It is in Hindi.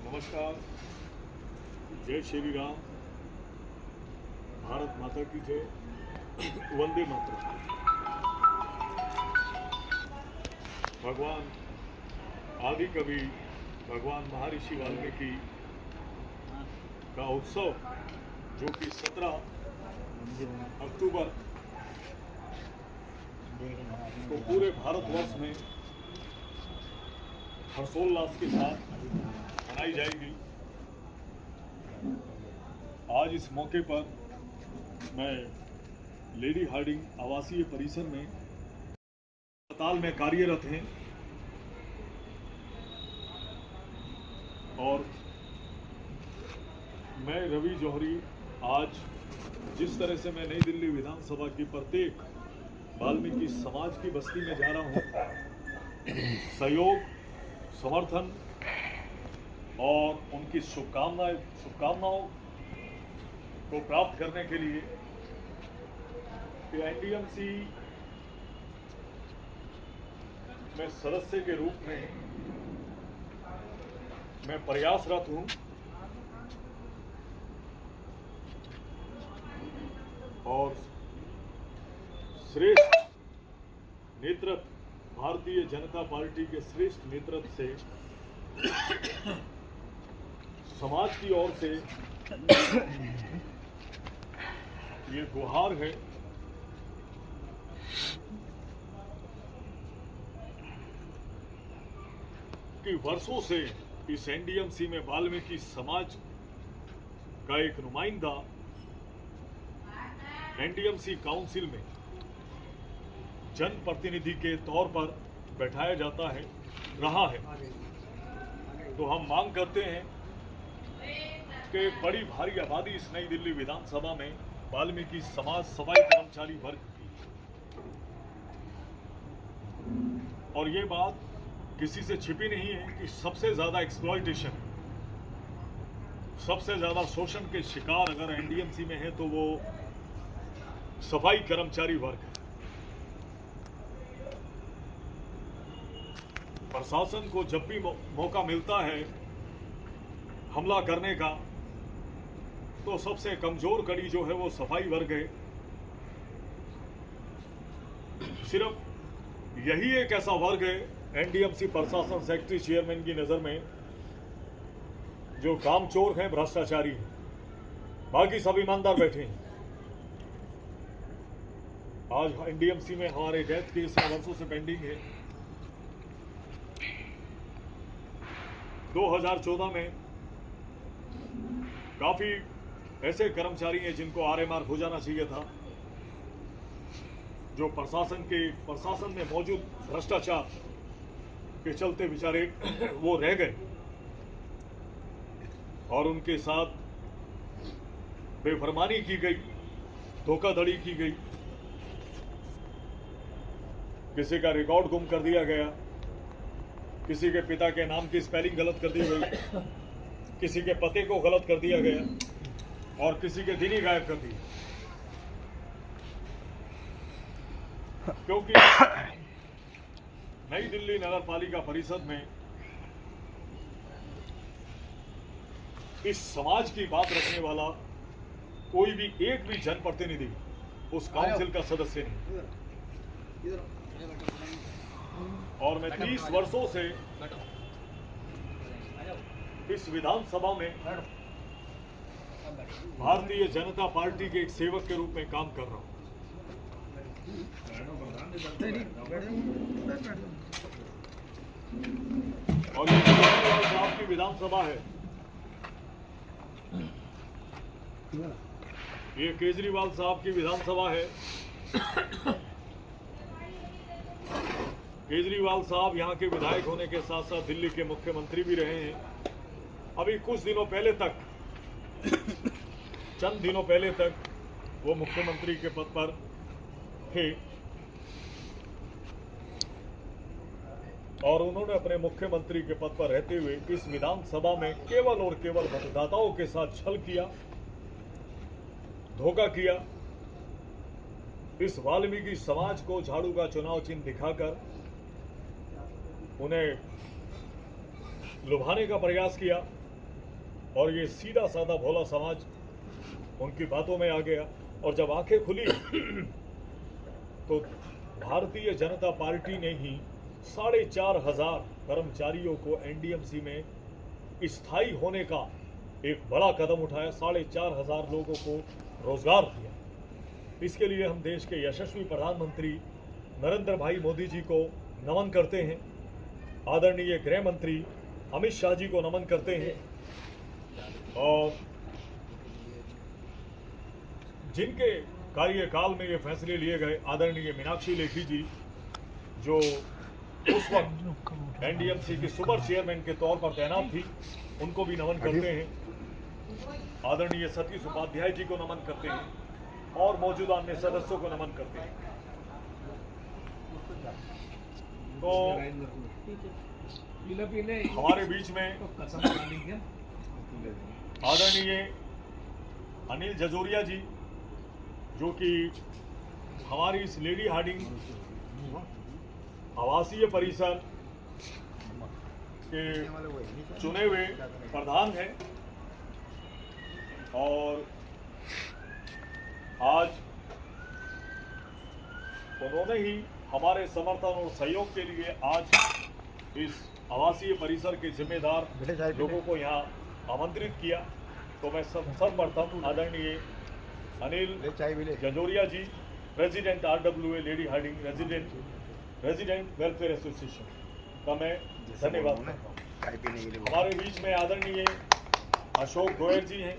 नमस्कार, जय श्री राम, भारत माता की जय, वंदे मातरम। भगवान आदि कवि भगवान महर्षि वाल्मीकि का उत्सव जो कि 17 अक्टूबर को पूरे भारतवर्ष में हर्षोल्लास के साथ मनाई जाएगी। आज इस मौके पर मैं लेडी हार्डिंग आवासीय परिसर में अस्पताल में कार्यरत हैं और मैं रवि जौहरी आज जिस तरह से मैं नई दिल्ली विधानसभा की प्रत्येक वाल्मीकि समाज की बस्ती में जा रहा हूं, सहयोग, समर्थन और उनकी शुभकामनाओं को प्राप्त करने के लिए एनडीएमसी में सदस्य के रूप में मैं प्रयासरत हूं और श्रेष्ठ नेतृत्व, भारतीय जनता पार्टी के श्रेष्ठ नेतृत्व से समाज की ओर से ये गुहार है कि वर्षों से इस एनडीएमसी में वाल्मीकि समाज का एक नुमाइंदा एनडीएमसी काउंसिल में जनप्रतिनिधि के तौर पर बैठाया जाता है, रहा है। तो हम मांग करते हैं कि एक बड़ी भारी आबादी इस नई दिल्ली विधानसभा में वाल्मीकि समाज सफाई कर्मचारी वर्ग की, और ये बात किसी से छिपी नहीं है कि सबसे ज्यादा एक्सप्लॉयटेशन, सबसे ज्यादा शोषण के शिकार अगर एनडीएमसी में है तो वो सफाई कर्मचारी वर्ग है। प्रशासन को जब भी मौका मिलता है हमला करने का तो सबसे कमजोर कड़ी जो है वो सफाई वर्ग है। सिर्फ यही एक ऐसा वर्ग है एनडीएमसी प्रशासन सेक्रेटरी चेयरमैन की नजर में जो कामचोर हैं, भ्रष्टाचारी हैं, बाकी सब ईमानदार बैठे हैं। आज एनडीएमसी में हमारे डेथ केस वर्षों से पेंडिंग है। 2014 में काफी ऐसे कर्मचारी हैं जिनको आरएमआर हो जाना चाहिए था, जो प्रशासन में मौजूद भ्रष्टाचार के चलते बेचारे वो रह गए और उनके साथ बेफरमानी की गई, धोखाधड़ी की गई, किसी का रिकॉर्ड गुम कर दिया गया, किसी के पिता के नाम की स्पेलिंग गलत कर दी गई, किसी के पते को गलत कर दिया गया और किसी के दिन ही गायब कर दिए। क्योंकि नई दिल्ली नगर पालिका परिषद में इस समाज की बात रखने वाला कोई भी एक भी जनप्रतिनिधि उस काउंसिल का सदस्य नहीं। और मैं 30 वर्षों से इस विधानसभा में भारतीय जनता पार्टी के एक सेवक के रूप में काम कर रहा हूं। और ये केजरीवाल साहब की विधानसभा है, ये केजरीवाल साहब की विधानसभा है। केजरीवाल साहब यहाँ के विधायक होने के साथ साथ दिल्ली के मुख्यमंत्री भी रहे हैं। अभी कुछ दिनों पहले तक, चंद दिनों पहले तक वो मुख्यमंत्री के पद पर थे और उन्होंने अपने मुख्यमंत्री के पद पर रहते हुए इस विधानसभा में केवल और केवल मतदाताओं के साथ छल किया, धोखा किया। इस वाल्मीकि समाज को झाड़ू का चुनाव चिन्ह दिखाकर उन्हें लुभाने का प्रयास किया और ये सीधा साधा भोला समाज उनकी बातों में आ गया। और जब आंखें खुली तो भारतीय जनता पार्टी ने ही 4,500 कर्मचारियों को एनडीएमसी में स्थायी होने का एक बड़ा कदम उठाया। 4,500 लोगों को रोजगार दिया। इसके लिए हम देश के यशस्वी प्रधानमंत्री नरेंद्र भाई मोदी जी को नमन करते हैं। आदरणीय गृह मंत्री अमित शाह जी को नमन करते हैं। और जिनके कार्यकाल में ये फैसले लिए गए, आदरणीय मीनाक्षी लेखी जी जो उस वक्त एनडीएमसी की सुपर चेयरमैन के तौर पर तैनात थी, उनको भी नमन करते हैं। आदरणीय सतीश उपाध्याय जी को नमन करते हैं और मौजूदा अन्य सदस्यों को नमन करते हैं। तो हमारे बीच में आदरणीय अनिल जजोरिया जी, जो कि हमारी इस लेडी हार्डिंग आवासीय परिसर के चुने हुए प्रधान हैं, और आज उन्होंने ही हमारे समर्थन और सहयोग के लिए आज इस आवासीय परिसर के जिम्मेदार लोगों को यहाँ आमंत्रित किया। तो मैं सर्वप्रथम आदरणीय Anil Jajoria ji, president RWA Lady Hardinge resident welfare association का मैं धन्यवाद करता हूँ। हमारे बीच में आदरणीय अशोक गोयल जी हैं,